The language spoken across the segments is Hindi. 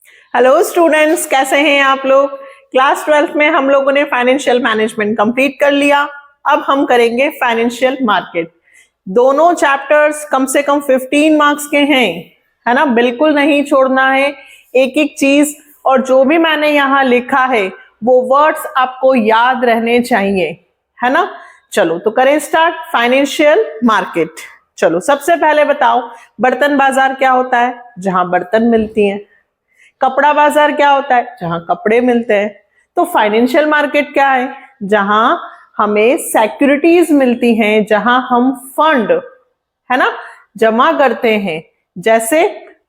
हेलो स्टूडेंट्स, कैसे हैं आप लोग। क्लास 12th में हम लोगों ने फाइनेंशियल मैनेजमेंट कंप्लीट कर लिया। अब हम करेंगे फाइनेंशियल मार्केट। दोनों चैप्टर्स कम से कम 15 मार्क्स के हैं, है ना। बिल्कुल नहीं छोड़ना है एक एक चीज, और जो भी मैंने यहाँ लिखा है वो वर्ड्स आपको याद रहने चाहिए, है ना। चलो तो करें स्टार्ट। Financial market. चलो सबसे पहले बताओ, बर्तन बाजार क्या होता है? जहां बर्तन मिलती हैं। कपड़ा बाजार क्या होता है? जहां कपड़े मिलते हैं। तो फाइनेंशियल मार्केट क्या है? जहां हमें सिक्योरिटीज मिलती हैं, जहां हम फंड, है ना, जमा करते हैं। जैसे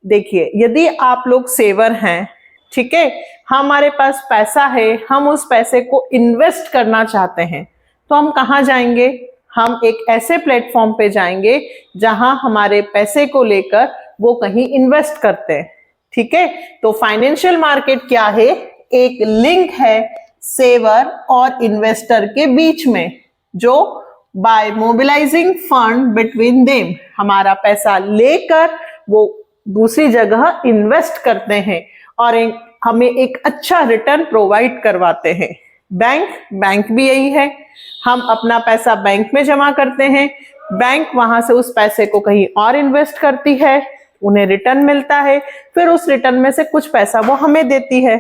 देखिए, यदि आप लोग सेवर हैं, ठीक है, हमारे पास पैसा है, हम उस पैसे को इन्वेस्ट करना चाहते हैं, तो हम कहां जाएंगे? हम एक ऐसे प्लेटफॉर्म पे जाएंगे जहां हमारे पैसे को लेकर वो कहीं इन्वेस्ट करते हैं, ठीक है। तो फाइनेंशियल मार्केट क्या है? एक लिंक है सेवर और इन्वेस्टर के बीच में, जो by mobilising fund between them, हमारा पैसा लेकर वो दूसरी जगह इन्वेस्ट करते हैं और हमें एक अच्छा रिटर्न प्रोवाइड करवाते हैं। बैंक भी यही है, हम अपना पैसा बैंक में जमा करते हैं, बैंक वहां से उस पैसे को कहीं और इन्वेस्ट करती है, उन्हें रिटर्न मिलता है, फिर उस रिटर्न में से कुछ पैसा वो हमें देती है,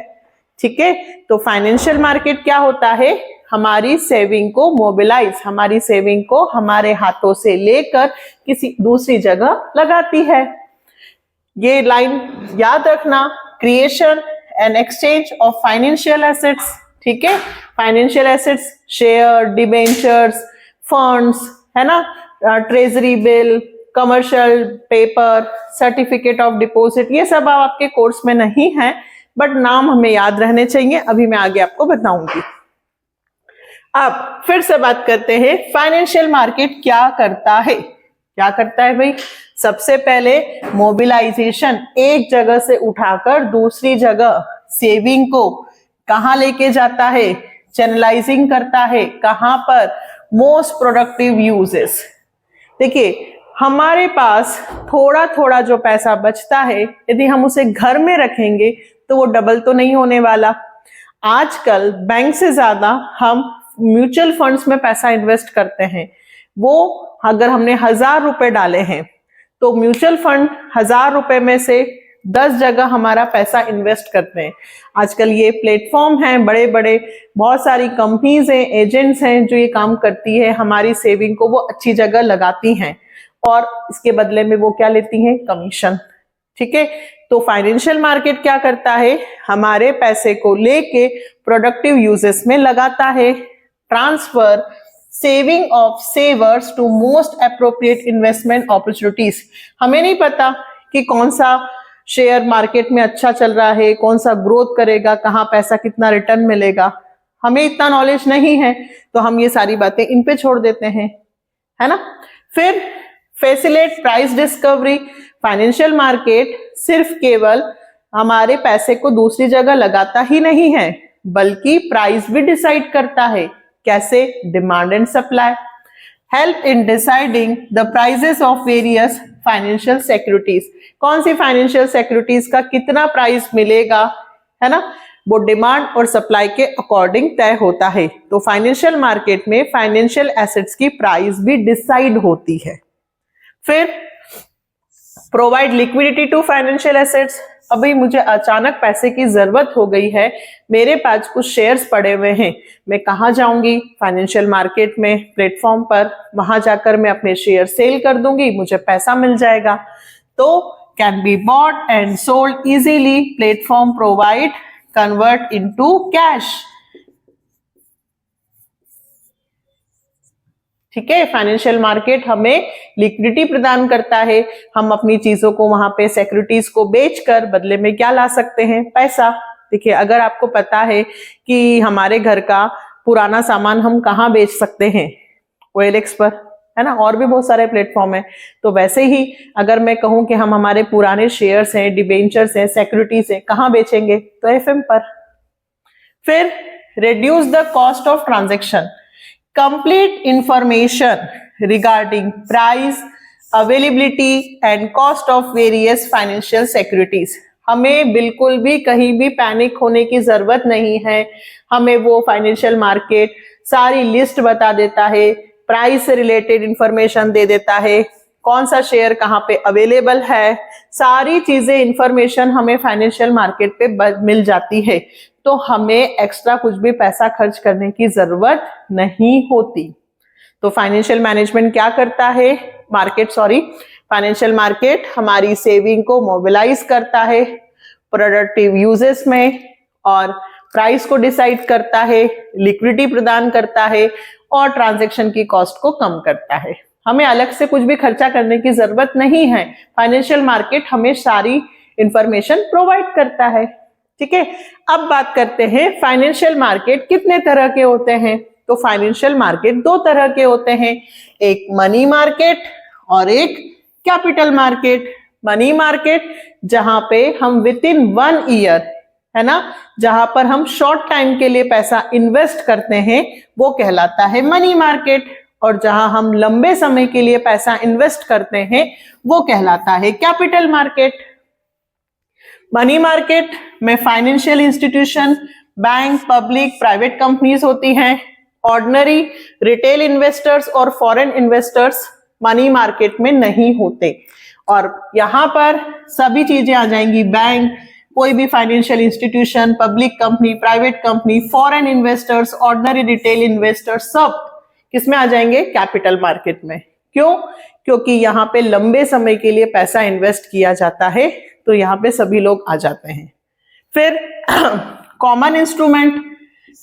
ठीक है। तो फाइनेंशियल मार्केट क्या होता है? हमारी सेविंग को मोबिलाइज, हमारी सेविंग को हमारे हाथों से लेकर किसी दूसरी जगह लगाती है। ये लाइन याद रखना, creation and exchange of financial assets, ठीक है। Financial assets share, debentures, funds, है ना, treasury bill, commercial paper, certificate of deposit, ये सब आपके कोर्स में नहीं है, बट नाम हमें याद रहने चाहिए। अभी मैं आगे आपको बताऊंगी। अब फिर से बात करते हैं, फाइनेंशियल मार्केट क्या करता है? क्या करता है भाई? सबसे पहले मोबिलाइजेशन, एक जगह से उठाकर दूसरी जगह सेविंग को कहां लेके जाता है? चैनलाइजिंग करता है। कहां पर? Most productive uses. देखिए, हमारे पास थोड़ा थोड़ा जो पैसा बचता है, यदि हम उसे घर में रखेंगे तो वो डबल तो नहीं होने वाला। आजकल बैंक से ज्यादा हम म्यूचुअल फंड्स में पैसा इन्वेस्ट करते हैं। वो अगर हमने 1000 रुपए डाले हैं तो म्यूचुअल फंड 1000 रुपए में से 10 जगह हमारा पैसा इन्वेस्ट करते हैं। आजकल ये प्लेटफॉर्म हैं, बड़े बड़े बहुत सारी कंपनीज हैं, एजेंट्स हैं जो ये काम करती है, हमारी सेविंग को वो अच्छी जगह लगाती हैं और इसके बदले में वो क्या लेती हैं? कमीशन, ठीक है। तो फाइनेंशियल मार्केट क्या करता है? हमारे पैसे को लेके प्रोडक्टिव यूजेस में लगाता है। Transfer saving of savers to most appropriate investment opportunities. हमें नहीं पता कि कौन सा शेयर मार्केट में अच्छा चल रहा है, कौन सा ग्रोथ करेगा, कहां पैसा कितना रिटर्न मिलेगा, हमें इतना नॉलेज नहीं है, तो हम ये सारी बातें इन पे छोड़ देते हैं, है ना। फिर facilitate price discovery. Financial market सिर्फ केवल हमारे पैसे को दूसरी जगह लगाता ही नहीं है, बल्कि प्राइस भी डिसाइड करता है। कैसे? Demand and supply. Help in deciding the prices of various financial securities. कौन सी फाइनेंशियल सिक्योरिटीज का कितना प्राइस मिलेगा, है ना, वो डिमांड और सप्लाई के अकॉर्डिंग तय होता है। तो फाइनेंशियल मार्केट में फाइनेंशियल एसेट्स की प्राइस भी डिसाइड होती है। फिर provide liquidity to financial assets. अभी मुझे अचानक पैसे की जरूरत हो गई है, मेरे पास कुछ शेयर्स पड़े हुए हैं, मैं कहां जाऊंगी? फाइनेंशियल मार्केट में, प्लेटफॉर्म पर, वहां जाकर मैं अपने शेयर सेल कर दूंगी, मुझे पैसा मिल जाएगा। तो can be bought and sold easily, platform provide convert into cash, ठीक है। फाइनेंशियल मार्केट हमें लिक्विडिटी प्रदान करता है, हम अपनी चीजों को वहां पे सिक्योरिटीज को बेचकर बदले में क्या ला सकते हैं? पैसा। देखिए, अगर आपको पता है कि हमारे घर का पुराना सामान हम कहाँ बेच सकते हैं? OLX पर, है ना, और भी बहुत सारे प्लेटफॉर्म है। तो वैसे ही अगर मैं कहूं कि हम हमारे पुराने शेयर्स हैं, डिबेंचर्स हैं, सिक्योरिटीज हैं, कहाँ बेचेंगे? तो FM पर। फिर reduce the cost of transaction. Complete information regarding price, availability and cost of various financial securities. हमें बिल्कुल भी कहीं भी पैनिक होने की जरूरत नहीं है। हमें वो फाइनेंशियल मार्केट सारी लिस्ट बता देता है, प्राइस से रिलेटेड इंफॉर्मेशन दे देता है, कौन सा शेयर कहाँ पे अवेलेबल है, सारी चीजें इंफॉर्मेशन हमें फाइनेंशियल मार्केट पे मिल जाती है। तो हमें एक्स्ट्रा कुछ भी पैसा खर्च करने की जरूरत नहीं होती। तो फाइनेंशियल मैनेजमेंट क्या करता है, फाइनेंशियल मार्केट हमारी सेविंग को मोबिलाइज करता है प्रोडक्टिव यूजेस में, और प्राइस को डिसाइड करता है, लिक्विडिटी प्रदान करता है, और ट्रांजैक्शन की कॉस्ट को कम करता है। हमें अलग से कुछ भी खर्चा करने की जरूरत नहीं है, फाइनेंशियल मार्केट हमें सारी इंफॉर्मेशन प्रोवाइड करता है। ठीक है, अब बात करते हैं फाइनेंशियल मार्केट कितने तरह के होते हैं। तो फाइनेंशियल मार्केट दो तरह के होते हैं, एक मनी मार्केट और एक कैपिटल मार्केट। मनी मार्केट जहां पे हम विद इन 1 ईयर, है ना, जहां पर हम शॉर्ट टाइम के लिए पैसा इन्वेस्ट करते हैं वो कहलाता है मनी मार्केट, और जहां हम लंबे समय के लिए पैसा इन्वेस्ट करते हैं वो कहलाता है कैपिटल मार्केट। मनी मार्केट में financial institution, bank, public, private companies होती हैं। ऑर्डिनरी रिटेल इन्वेस्टर्स और फॉरेन इन्वेस्टर्स मनी मार्केट में नहीं होते, और यहां पर सभी चीजें आ जाएंगी, बैंक, कोई भी financial institution, public company, private company, foreign investors, ordinary retail investors, सब किसमें आ जाएंगे, कैपिटल मार्केट में। क्यों? क्योंकि यहाँ पे लंबे समय के लिए पैसा इन्वेस्ट किया जाता है, तो यहाँ पे सभी लोग आ जाते हैं। फिर common instrument,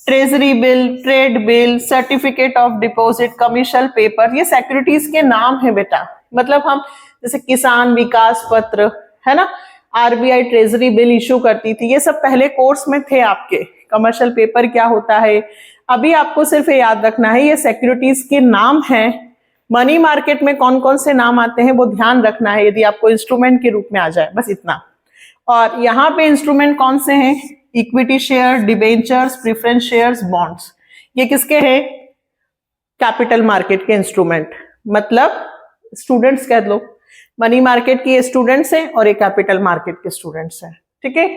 treasury bill, trade bill, certificate of deposit, commercial paper, ये सिक्योरिटीज के नाम है बेटा। मतलब हम जैसे किसान विकास पत्र, है ना, आरबीआई ट्रेजरी बिल इशू करती थी, ये सब पहले कोर्स में थे आपके। कमर्शियल पेपर क्या होता है, अभी आपको सिर्फ ये याद रखना है, ये सिक्योरिटीज के नाम हैं। मनी मार्केट में कौन कौन से नाम आते हैं वो ध्यान रखना है, यदि आपको इंस्ट्रूमेंट के रूप में आ जाए, बस इतना। और यहाँ पे इंस्ट्रूमेंट कौन से हैं, equity share, debentures, preference shares, bonds, ये किसके हैं, कैपिटल मार्केट के इंस्ट्रूमेंट। मतलब स्टूडेंट्स कह लो, मनी मार्केट की स्टूडेंट्स हैं और ये कैपिटल मार्केट के स्टूडेंट्स हैं। ठीक है,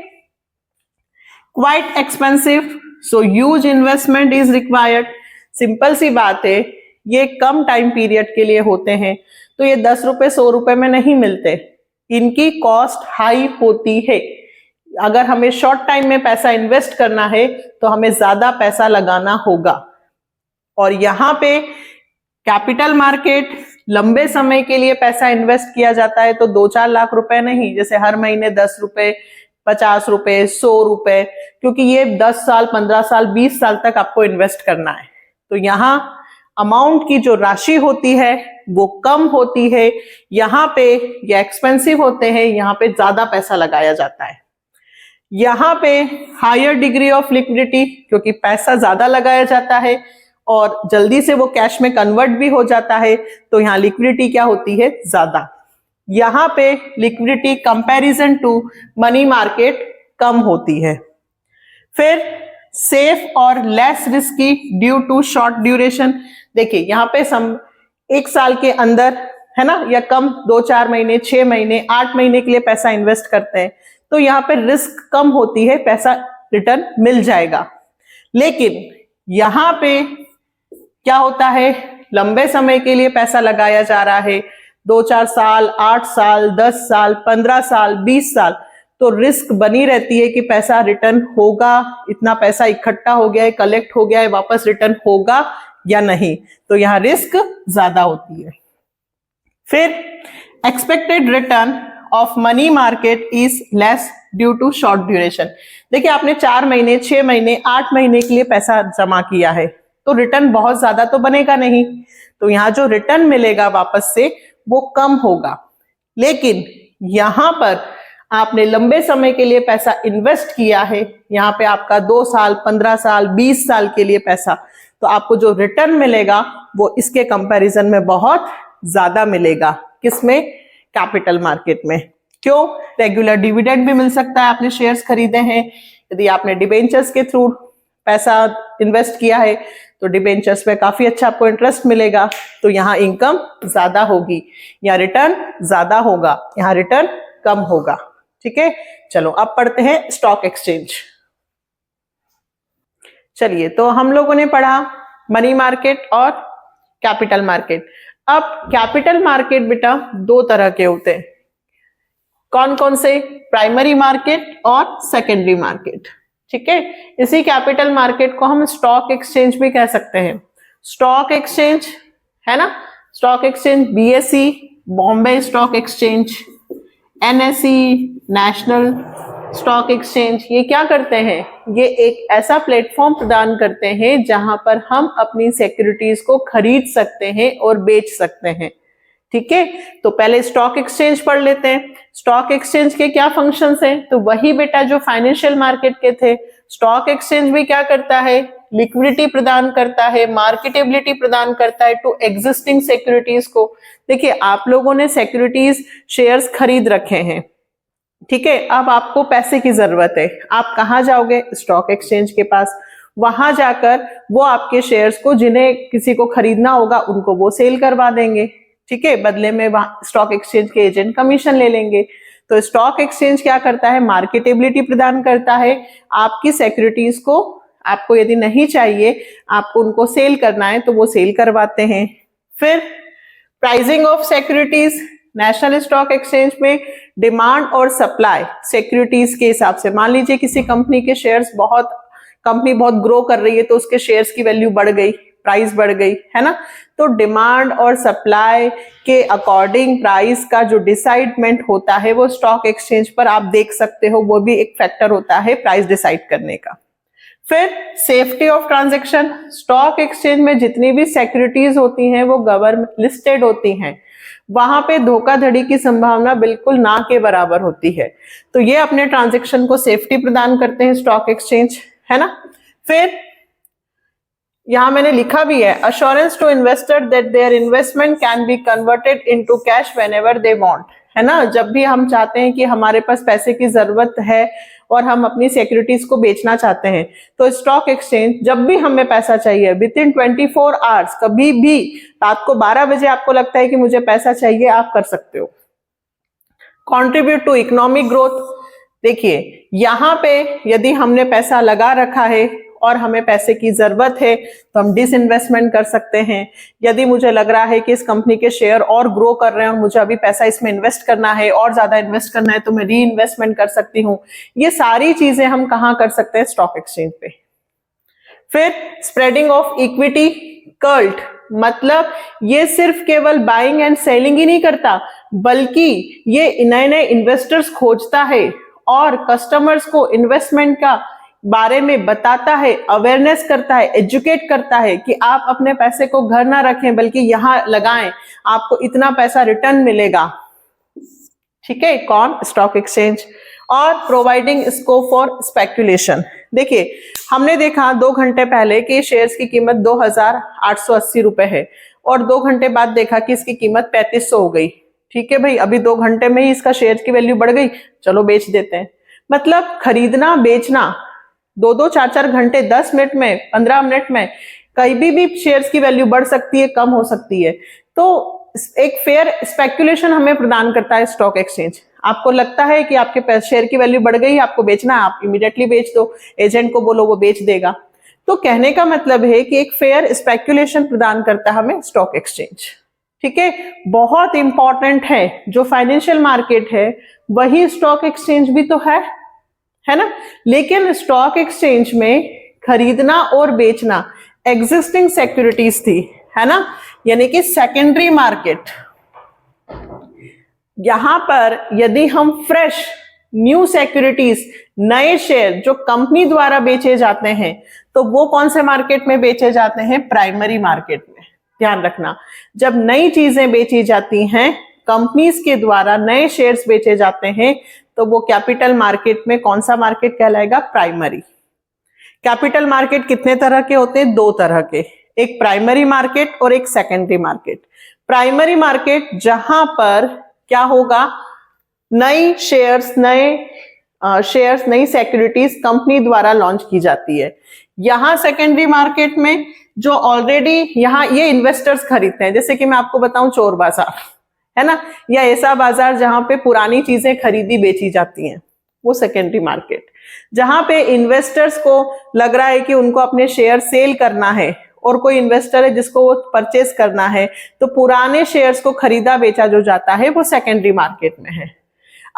quite expensive, so huge investment is required. Simple सी बात है, ये कम टाइम पीरियड के लिए होते हैं, तो ये 10 रुपए 100 रुपए में नहीं मिलते, इनकी कॉस्ट हाई होती है। अगर हमें शॉर्ट टाइम में पैसा इन्वेस्ट करना है तो हमें ज्यादा पैसा लगाना होगा। और यहाँ पे कैपिटल मार्केट लंबे समय के लिए पैसा इन्वेस्ट किया जाता है, तो 2-4 लाख रुपए नहीं, जैसे हर महीने 10 रुपए, 50 रुपए, 100 रुपए, क्योंकि ये 10 साल, 15 साल, 20 साल तक आपको इन्वेस्ट करना है। तो यहाँ अमाउंट की जो राशि होती है वो कम होती है, यहाँ पे ये एक्सपेंसिव होते हैं, यहाँ पे ज्यादा पैसा लगाया जाता है। यहाँ पे हायर डिग्री ऑफ लिक्विडिटी, क्योंकि पैसा ज्यादा लगाया जाता है और जल्दी से वो कैश में कन्वर्ट भी हो जाता है, तो यहाँ लिक्विडिटी क्या होती है, ज्यादा। यहाँ पे liquidity comparison to money market कम होती है। फिर सेफ और less risky due to short duration. देखिए यहाँ पे 1 साल के अंदर, है ना, या कम 2-4 महीने, 6 महीने, 8 महीने के लिए पैसा इन्वेस्ट करते हैं, तो यहाँ पे रिस्क कम होती है, पैसा रिटर्न मिल जाएगा। लेकिन यहाँ पे क्या होता है, लंबे समय के लिए पैसा लगाया जा रहा है, 2-4 साल, 8 साल, 10 साल, 15 साल, 20 साल, तो रिस्क बनी रहती है कि पैसा रिटर्न होगा, इतना पैसा इकट्ठा हो गया है, कलेक्ट हो गया है, वापस रिटर्न होगा या नहीं, तो यहाँ रिस्क ज्यादा होती है। फिर expected return of money market is less due to short duration. देखिए आपने 4 महीने, 6 महीने, 8 महीने के लिए पैसा जमा किया है, तो रिटर्न बहुत ज्यादा तो बनेगा नहीं, तो यहाँ जो रिटर्न मिलेगा वापस से वो कम होगा। लेकिन यहाँ पर आपने लंबे समय के लिए पैसा इन्वेस्ट किया है, यहाँ पे आपका 2 साल, 15 साल, 20 साल के लिए पैसा, तो आपको जो रिटर्न मिलेगा वो इसके कंपैरिजन में बहुत ज्यादा मिलेगा। किसमें, कैपिटल मार्केट में। क्यों, रेगुलर डिविडेंड भी मिल सकता है, आपने शेयर्स खरीदे हैं, यदि आपने डिबेंचर्स के थ्रू पैसा इन्वेस्ट किया है तो डिबेंचर्स में काफी अच्छा आपको इंटरेस्ट मिलेगा, तो यहाँ इनकम ज्यादा होगी, यहाँ रिटर्न ज्यादा होगा, यहाँ रिटर्न कम होगा। ठीक है, चलो अब पढ़ते हैं स्टॉक एक्सचेंज। चलिए, तो हम लोगों ने पढ़ा मनी मार्केट और कैपिटल मार्केट। अब कैपिटल मार्केट बेटा दो तरह के होते हैं, कौन कौन से? प्राइमरी मार्केट और सेकेंडरी मार्केट। ठीक है, इसी कैपिटल मार्केट को हम स्टॉक एक्सचेंज भी कह सकते हैं। स्टॉक एक्सचेंज है ना, stock exchange BSE Bombay stock exchange, NSE national stock exchange, ये क्या करते हैं? ये एक ऐसा प्लेटफॉर्म प्रदान करते हैं जहां पर हम अपनी सिक्योरिटीज को खरीद सकते हैं और बेच सकते हैं। ठीक है, तो पहले स्टॉक एक्सचेंज पढ़ लेते हैं। स्टॉक एक्सचेंज के क्या फंक्शंस हैं? तो वही बेटा जो फाइनेंशियल मार्केट के थे। स्टॉक एक्सचेंज भी क्या करता है? लिक्विडिटी प्रदान करता है, मार्केटेबिलिटी प्रदान करता है टू एग्जिस्टिंग सिक्योरिटीज को। देखिए, आप लोगों ने सिक्योरिटीज शेयर्स खरीद रखे हैं, ठीक है, अब आपको पैसे की जरूरत है, आप कहां जाओगे? स्टॉक एक्सचेंज के पास। वहां जाकर वो आपके शेयर्स को, जिन्हें किसी को खरीदना होगा, उनको वो सेल करवा देंगे। ठीक है, बदले में स्टॉक एक्सचेंज के एजेंट कमीशन ले लेंगे। तो स्टॉक एक्सचेंज क्या करता है? मार्केटेबिलिटी प्रदान करता है। आपकी सिक्योरिटीज को, आपको यदि नहीं चाहिए, आपको उनको सेल करना है, तो वो सेल करवाते हैं। फिर pricing of securities, national stock exchange में डिमांड और सप्लाई सिक्योरिटीज के हिसाब से, मान लीजिए किसी कंपनी के शेयर्स कंपनी बहुत ग्रो कर रही है, तो उसके शेयर्स की वैल्यू बढ़ गई, प्राइस बढ़ गई, है ना, तो डिमांड और सप्लाई के अकॉर्डिंग प्राइस का जो डिसाइडमेंट होता है वो स्टॉक एक्सचेंज पर आप देख सकते हो, वो भी एक फैक्टर होता है प्राइस डिसाइड करने का। फिर safety of transaction, stock exchange में जितनी भी सिक्योरिटीज होती हैं वो गवर्नमेंट लिस्टेड होती हैं, वहां पे धोखाधड़ी की संभावना बिल्कुल ना के बराबर होती है, तो ये अपने ट्रांजैक्शन को सेफ्टी प्रदान करते हैं स्टॉक एक्सचेंज, है ना। फिर यहां मैंने लिखा भी है, assurance to investor that their investment can be converted into cash whenever they want, है ना, जब भी हम चाहते हैं कि हमारे पास पैसे की जरूरत है और हम अपनी सिक्योरिटीज को बेचना चाहते हैं, तो स्टॉक एक्सचेंज जब भी हमें पैसा चाहिए विद इन 24 आवर्स, कभी भी रात को 12 बजे आपको लगता है कि मुझे पैसा चाहिए, आप कर सकते हो। कंट्रीब्यूट टू इकोनॉमिक ग्रोथ, देखिए यहां पे यदि हमने पैसा लगा रखा है और हमें पैसे की जरूरत है तो हम डिसइन्वेस्टमेंट कर सकते हैं। यदि मुझे लग रहा है कि इस कंपनी के शेयर और ग्रो कर रहे हैं और मुझे अभी पैसा इसमें इन्वेस्ट करना है और ज्यादा इन्वेस्ट करना है, तो मैं री इन्वेस्टमेंट कर सकती हूँ। ये सारी चीजें हम कहाँ कर सकते हैं? स्टॉक एक्सचेंज पे। फिर स्प्रेडिंग ऑफ इक्विटी कल्ट, मतलब ये सिर्फ केवल बाइंग एंड सेलिंग ही नहीं करता, बल्कि ये नए नए इन्वेस्टर्स खोजता है और कस्टमर्स को इन्वेस्टमेंट का बारे में बताता है, अवेयरनेस करता है, एजुकेट करता है कि आप अपने पैसे को घर ना रखें बल्कि यहां लगाएं, आपको इतना पैसा रिटर्न मिलेगा। ठीक है, कौन? Stock exchange. और प्रोवाइडिंग स्कोप फॉर स्पेक्यूलेशन, देखिए हमने देखा 2 घंटे पहले कि शेयर्स की कीमत 2880 रुपए है और 2 घंटे बाद देखा कि इसकी कीमत 3500 हो गई। ठीक है भाई, अभी 2 घंटे में ही इसका शेयर की वैल्यू बढ़ गई, चलो बेच देते हैं। मतलब खरीदना बेचना 2-2, 4-4 घंटे, 10 मिनट में, 15 मिनट में कहीं भी शेयर्स की वैल्यू बढ़ सकती है, कम हो सकती है। तो एक फेयर स्पेक्यूलेशन हमें प्रदान करता है स्टॉक एक्सचेंज। आपको लगता है कि आपके शेयर की वैल्यू बढ़ गई, आपको बेचना है, आप इमीडिएटली बेच दो, एजेंट को बोलो वो बेच देगा। तो कहने का मतलब है कि एक फेयर स्पेक्यूलेशन प्रदान करता है हमें स्टॉक एक्सचेंज। ठीक है, बहुत इंपॉर्टेंट है, जो फाइनेंशियल मार्केट है वही स्टॉक एक्सचेंज भी तो है ना। लेकिन स्टॉक एक्सचेंज में खरीदना और बेचना एग्जिस्टिंग सिक्योरिटीज थी, है ना, यानी कि सेकेंडरी मार्केट। यहां पर यदि हम फ्रेश न्यू सिक्योरिटीज, नए शेयर जो कंपनी द्वारा बेचे जाते हैं, तो वो कौन से मार्केट में बेचे जाते हैं? प्राइमरी मार्केट में। ध्यान रखना, जब नई चीजें बेची जाती हैं, कंपनीज के द्वारा नए शेयर्स बेचे जाते हैं, तो वो कैपिटल मार्केट में कौन सा मार्केट कहलाएगा? प्राइमरी। कैपिटल मार्केट कितने तरह के होते हैं? 2 तरह के, एक प्राइमरी मार्केट और एक सेकेंडरी मार्केट। प्राइमरी मार्केट जहां पर क्या होगा? नई शेयर्स, नई सिक्योरिटीज कंपनी द्वारा लॉन्च की जाती है। यहां सेकेंडरी मार्केट में जो ऑलरेडी यहां ये इन्वेस्टर्स खरीदते हैं, जैसे कि मैं आपको बताऊं चोर बाजार, है ना, या ऐसा बाजार जहां पे पुरानी चीजें खरीदी बेची जाती हैं, वो सेकेंडरी मार्केट। जहां पे इन्वेस्टर्स को लग रहा है कि उनको अपने शेयर सेल करना है और कोई इन्वेस्टर है जिसको वो परचेस करना है, तो पुराने शेयर्स को खरीदा बेचा जो जाता है वो सेकेंडरी मार्केट में है।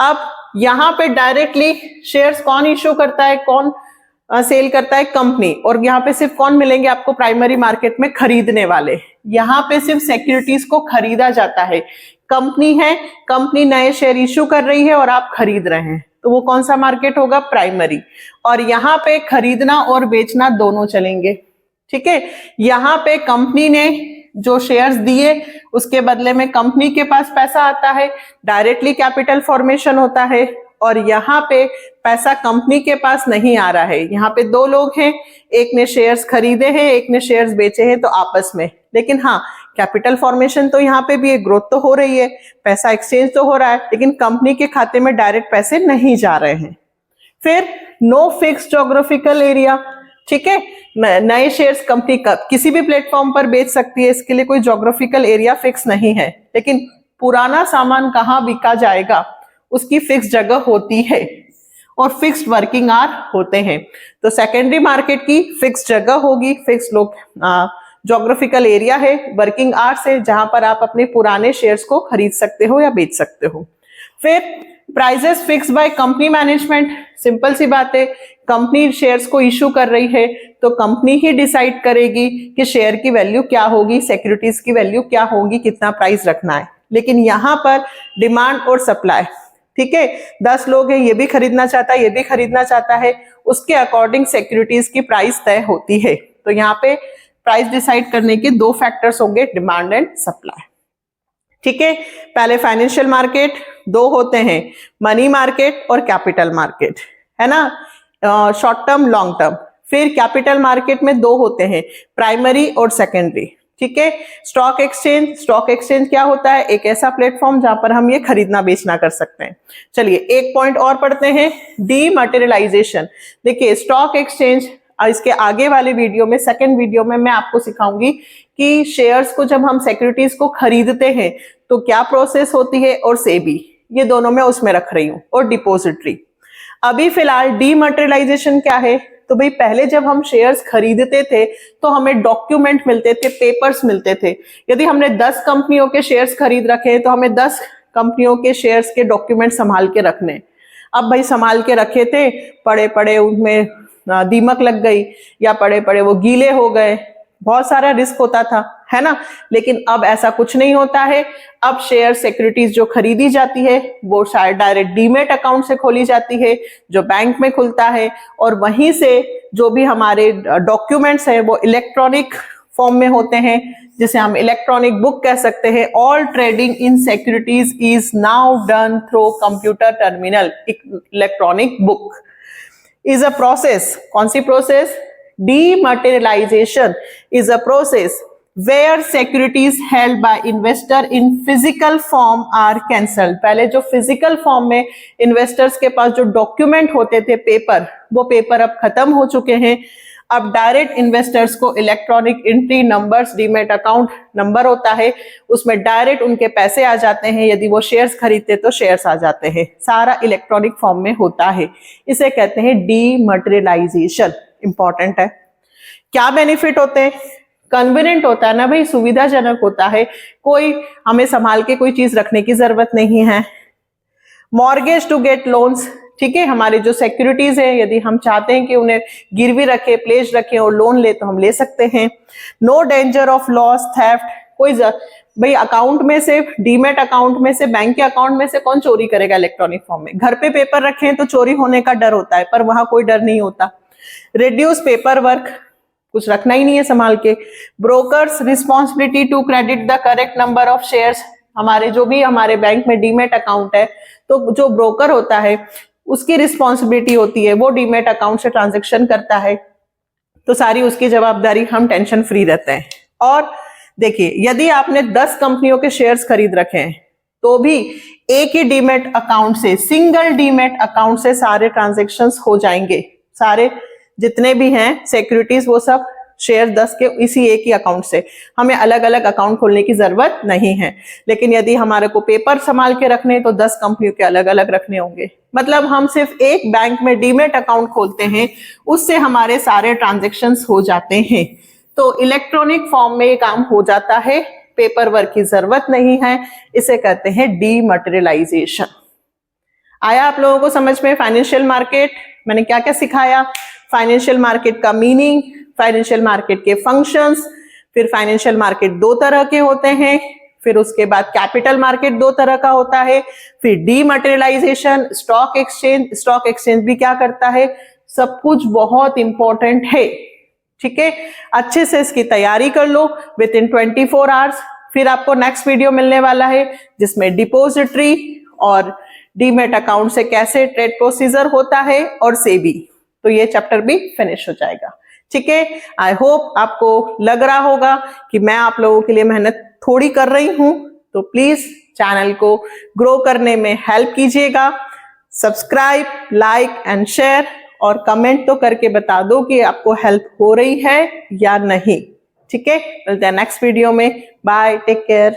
अब यहाँ पे डायरेक्टली शेयर्स कौन इश्यू करता है, कौन सेल करता है, कंपनी। और यहाँ पे सिर्फ कौन मिलेंगे आपको प्राइमरी मार्केट में, खरीदने वाले। यहाँ पे सिर्फ सिक्योरिटीज को खरीदा जाता है, कंपनी है, कंपनी नए शेयर इश्यू कर रही है और आप खरीद रहे हैं, तो वो कौन सा मार्केट होगा, प्राइमरी। और यहाँ पे खरीदना और बेचना दोनों चलेंगे, ठीक है। यहाँ पे कंपनी ने जो शेयर्स दिए उसके बदले में कंपनी के पास पैसा आता है, डायरेक्टली कैपिटल फॉर्मेशन होता है। और यहाँ पे पैसा कंपनी के पास नहीं आ रहा है, यहाँ पे दो लोग हैं, एक ने शेयर्स खरीदे हैं, एक ने शेयर्स बेचे हैं, तो आपस में। लेकिन हाँ, कैपिटल फॉर्मेशन तो यहाँ पे भी एक ग्रोथ तो हो रही है, पैसा एक्सचेंज तो हो रहा है, लेकिन कंपनी के खाते में डायरेक्ट पैसे नहीं जा रहे हैं। फिर नो फिक्स ज्योग्राफिकल एरिया, ठीक है। नए शेयर्स कंपनी किसी भी प्लेटफॉर्म पर बेच सकती है, इसके लिए कोई ज्योग्राफिकल एरिया फिक्स नहीं है। लेकिन पुराना सामान कहाँ बिका जाएगा उसकी फिक्स जगह होती है और फिक्स्ड वर्किंग आवर होते हैं। तो सेकेंडरी मार्केट की फिक्स जगह होगी, फिक्स लोग ज्योग्राफिकल एरिया है, वर्किंग आवर्स है, जहां पर आप अपने पुराने शेयर्स को खरीद सकते हो या बेच सकते हो। फिर prices fix by company management, simple सी बात है, कंपनी शेयर्स को इश्यू कर रही है तो कंपनी ही डिसाइड करेगी कि शेयर की वैल्यू क्या होगी, सिक्योरिटीज की वैल्यू क्या होगी, कितना प्राइस रखना है। लेकिन यहाँ पर डिमांड और सप्लाई, ठीक है, 10 लोग हैं, ये भी खरीदना चाहता है, ये भी खरीदना चाहता है, उसके अकॉर्डिंग सिक्योरिटीज की प्राइस तय होती है। तो यहाँ पे प्राइस डिसाइड करने के दो फैक्टर्स होंगे, डिमांड एंड सप्लाई, ठीक है। पहले फाइनेंशियल मार्केट दो होते हैं, मनी मार्केट और कैपिटल मार्केट, है ना, शॉर्ट टर्म लॉन्ग टर्म। फिर कैपिटल मार्केट में दो होते हैं, प्राइमरी और सेकेंडरी, ठीक है। स्टॉक एक्सचेंज, स्टॉक एक्सचेंज क्या होता है, एक ऐसा प्लेटफॉर्म जहां पर हम ये खरीदना बेचना कर सकते हैं। चलिए एक पॉइंट और पढ़ते हैं, डीमटेरियलाइजेशन। देखिए स्टॉक एक्सचेंज, इसके आगे वाले वीडियो में, सेकंड वीडियो में मैं आपको सिखाऊंगी कि शेयर्स को जब हम सिक्योरिटीज को खरीदते हैं तो क्या प्रोसेस होती है, और सेबी, ये दोनों मैं उसमें रख रही हूं, और डिपोजिटरी। अभी फिलहाल डीमटेरियलाइजेशन क्या है, तो भाई पहले जब हम शेयर्स खरीदते थे तो हमें डॉक्यूमेंट मिलते थे, पेपर्स मिलते थे। यदि हमने 10 कंपनियों के शेयर्स खरीद रखे तो हमें 10 कंपनियों के शेयर्स के डॉक्यूमेंट संभाल के रखने। अब भाई संभाल के रखे थे, पड़े पड़े उनमें दीमक लग गई या पड़े पड़े वो गीले हो गए, बहुत सारा रिस्क होता था, है ना। लेकिन अब ऐसा कुछ नहीं होता है। अब शेयर सिक्योरिटीज जो खरीदी जाती है वो शायद डायरेक्ट डीमेट अकाउंट से खोली जाती है, जो बैंक में खुलता है, और वहीं से जो भी हमारे डॉक्यूमेंट्स हैं वो इलेक्ट्रॉनिक फॉर्म में होते हैं, जिसे हम इलेक्ट्रॉनिक बुक कह सकते हैं। All trading in securities is now done through computer terminal. Electronic book is a process, कौन सी process, dematerialisation is a process where securities held by investor in physical form are cancelled। पहले जो फिजिकल फॉर्म में इन्वेस्टर्स के पास जो डॉक्यूमेंट होते थे, पेपर, वो पेपर अब खत्म हो चुके हैं। अब डायरेक्ट इन्वेस्टर्स को electronic entry numbers, demat account number होता है, उसमें डायरेक्ट उनके पैसे आ जाते हैं। यदि वो शेयर्स खरीदते तो शेयर्स आ जाते हैं, सारा इलेक्ट्रॉनिक फॉर्म में होता है। इसे कहते हैं डीमटेरियलाइजेशन। इंपॉर्टेंट है। क्या बेनिफिट होते हैं, कन्वीनियंट होता है ना भाई, सुविधाजनक होता है, कोई हमें संभाल के कोई चीज रखने की जरूरत नहीं है। मॉर्गेज टू गेट लोन्स, ठीक है, हमारे जो सिक्योरिटीज है यदि हम चाहते हैं कि उन्हें गिरवी रखे, प्लेज रखे और लोन ले तो हम ले सकते हैं। No danger of loss, theft, कोई भाई अकाउंट में से, डीमेट अकाउंट में से, बैंक के अकाउंट में से कौन चोरी करेगा इलेक्ट्रॉनिक फॉर्म में। घर पे पेपर रखे हैं तो चोरी होने का डर होता है, पर वहां कोई डर नहीं होता। रिड्यूस पेपर वर्क, कुछ रखना ही नहीं है संभाल के। Brokers responsibility to credit the correct number of shares, हमारे जो भी हमारे बैंक में डीमेट अकाउंट है तो जो ब्रोकर होता है उसकी रिस्पॉन्सिबिलिटी होती है, वो डीमेट अकाउंट से ट्रांजेक्शन करता है, तो सारी उसकी जवाबदारी, हम टेंशन फ्री रहते हैं। और देखिए यदि आपने 10 कंपनियों के शेयर्स खरीद रखे हैं तो भी एक ही डीमेट अकाउंट से, सिंगल डीमेट अकाउंट से सारे ट्रांजेक्शन्स हो जाएंगे, सारे जितने भी हैं सिक्योरिटीज वो सब शेयर 10 के इसी एक ही अकाउंट से, हमें अलग अलग अकाउंट खोलने की जरूरत नहीं है। लेकिन यदि हमारे को पेपर संभाल के रखने तो 10 कंपनियों के अलग अलग रखने होंगे। मतलब हम सिर्फ एक बैंक में डीमेट अकाउंट खोलते हैं, उससे हमारे सारे ट्रांजेक्शन्स हो जाते हैं। तो इलेक्ट्रॉनिक फॉर्म में ये काम हो जाता है, पेपर वर्क की जरूरत नहीं है, इसे कहते हैं डीमटेरियलाइजेशन। आया आप लोगों को समझ में फाइनेंशियल मार्केट? मैंने क्या क्या सिखाया, फाइनेंशियल मार्केट का मीनिंग, फाइनेंशियल मार्केट के फंक्शंस, फिर फाइनेंशियल मार्केट दो तरह के होते हैं, फिर उसके बाद कैपिटल मार्केट दो तरह का होता है, फिर डीमटेरियलाइजेशन, स्टॉक एक्सचेंज भी क्या करता है, सब कुछ बहुत इंपॉर्टेंट है। ठीक है, अच्छे से इसकी तैयारी कर लो विद इन 24 आवर्स। फिर आपको नेक्स्ट वीडियो मिलने वाला है जिसमें डिपॉजिटरी और डीमेट अकाउंट से कैसे ट्रेड प्रोसीजर होता है और सेबी, तो ये चैप्टर भी फिनिश हो जाएगा। ठीक है, आई होप आपको लग रहा होगा कि मैं आप लोगों के लिए मेहनत थोड़ी कर रही हूं, तो प्लीज चैनल को ग्रो करने में हेल्प कीजिएगा। सब्सक्राइब, लाइक एंड शेयर और कमेंट तो करके बता दो कि आपको हेल्प हो रही है या नहीं। ठीक है, मिलते हैं नेक्स्ट वीडियो में। Bye, take care.